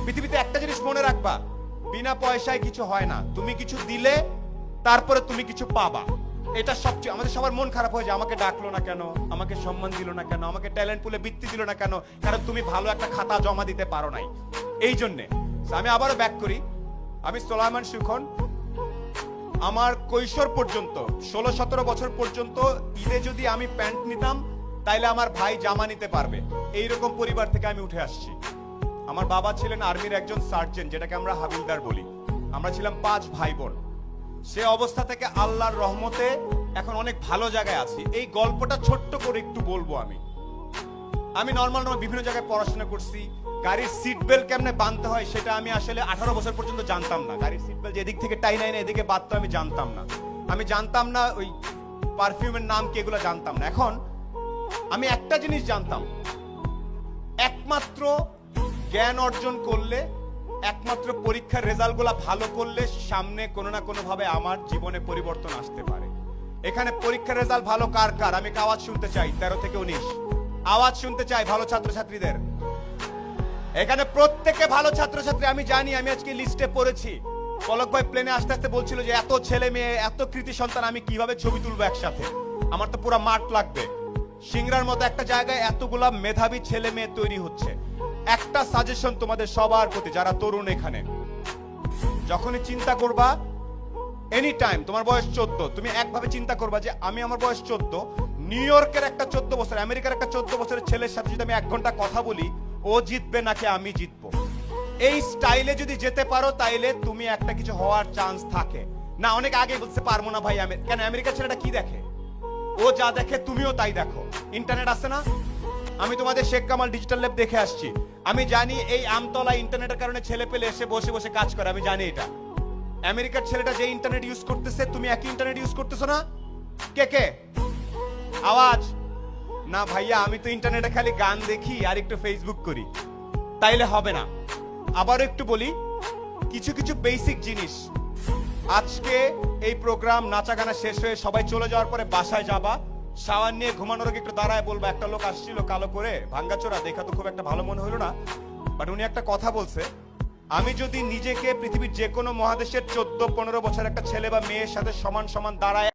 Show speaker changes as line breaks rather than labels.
পৃথিবীতে একটা জিনিস মনে রাখবা, বিনা পয়সায় কিছু হয় না। তুমি কিছু দিলে তারপরে তুমি কিছু পাবা। এটা সবচেয়ে আমাদের সবার মন খারাপ হয়ে যায়, আমাকে ডাকলো না কেন, আমাকে সম্মান দিল না কেন, আমাকে ট্যালেন্ট পুলে বৃত্তি দিল না কেন, কারণ তুমি ভালো একটা খাতা জমা দিতে পারো নাই। এই জন্যে আমি আবারও ব্যাক করি, আমি সোলায়মান সুখন। আমার কৈশোর পর্যন্ত 16-17 বছর পর্যন্ত ঈদে যদি আমি প্যান্ট নিতাম তাইলে আমার ভাই জামা নিতে পারবে, এইরকম পরিবার থেকে আমি উঠে আসছি। আমার বাবা ছিলেন আর্মির একজন সার্জেন্ট, যেটাকে আমরা হাবিলদার বলি। আমরা ছিলাম 5 ভাই বোন। সে অবস্থা থেকে আল্লাহর রহমতে এখন অনেক ভালো জায়গায় আছি। এই গল্পটা ছোট্ট করে একটু বলবো। আমি নর্মাল বিভিন্ন জায়গায় পড়াশোনা করছি। গাড়ির সিট বেল্ট কেমনে বাঁধতে হয় সেটা আমি আসলে 18 বছর পর্যন্ত জানতাম না। গাড়ির সিট বেল্ট এদিক থেকে টাই নাই না এদিকে বাঁধতে আমি জানতাম না। আমি জানতাম না ওই পারফিউমের নাম কি, এগুলো জানতাম না। এখন আমি একটা জিনিস জানতাম, একমাত্র জ্ঞান অর্জন করলে, একমাত্র পরীক্ষার রেজাল্ট গুলা ভালো করলে সামনে কোনো না কোনো ভাবে আমার জীবনে পরিবর্তন আসতে পারে। এখানে পরীক্ষার রেজাল্ট ভালো কার কার আমি আওয়াজ শুনতে চাই। 13 থেকে 19 আওয়াজ শুনতে চাই ভালো ছাত্রছাত্রীদের। এখানে প্রত্যেকে ভালো ছাত্রছাত্রী আমি জানি। আমি আজকে লিস্টে পড়েছি, পলক ভাই প্লেনে আসতে আসতে বলছিল যে এত ছেলে মেয়ে, এত কৃতি সন্তান আমি কিভাবে ছবি তুলবো একসাথে, আমার তো পুরো মাঠ লাগবে। সিংড়ার মতো একটা জায়গায় এতগুলা মেধাবী ছেলে মেয়ে তৈরি হচ্ছে। একটা সাজেশন তোমাদের সবার প্রতি, যারা তরুণ, এখানে যখনই চিন্তা করবা, এনি টাইম তোমার বয়স 14, তুমি একভাবে চিন্তা করবা যে আমি, আমার বয়স 14, নিউ ইয়র্কের একটা 14 বছর, আমেরিকার একটা 14 বছরের ছেলের সাথে যদি আমি 1 ঘন্টা কথা বলি, ও জিতবে নাকি আমি জিতবো, এই স্টাইলে যদি যেতে পারো তাইলে তুমি একটা কিছু হওয়ার চান্স থাকে। না অনেক আগে বলতে পারবো না ভাই, আমি কেন, আমেরিকার ছেলেটা কি দেখে, ও যা দেখে তুমিও তাই দেখো। ইন্টারনেট আছে না, আমি তোমাদের শেখ কামাল ডিজিটাল ল্যাব দেখে আসছি। আমি জানি এই আমতলা ইন্টারনেটের কারণে ছেলে পেলে এসে বসে বসে কাজ করে, আমি জানি এটা। আমেরিকার ছেলেটা যে ইন্টারনেট ইউজ করতেছে, তুমি একই ইন্টারনেট ইউজ করতেছো না? কে কে আওয়াজ? না ভাইয়া, আমি তো ইন্টারনেটে খালি গান দেখি আর একটু ফেসবুক করি, তাইলে হবে না। আবার একটু বলি কিছু কিছু বেসিক জিনিস। আজকে এই প্রোগ্রাম নাচা গানা শেষ হয়ে সবাই চলে যাওয়ার পরে বাসায় যাবা, শাওয়ার নিয়ে ঘুমানোর আগে একটু দাঁড়ায় বলবা, একটা লোক আসছিল কালো করে, ভাঙ্গাচোরা, দেখা তো খুব একটা ভালো মনে হলো না, বাট উনি একটা কথা বলছে, আমি যদি নিজেকে পৃথিবীর যে কোনো মহাদেশের 14-15 বছর একটা ছেলে বা মেয়ের সাথে সমান সমান দাঁড়ায়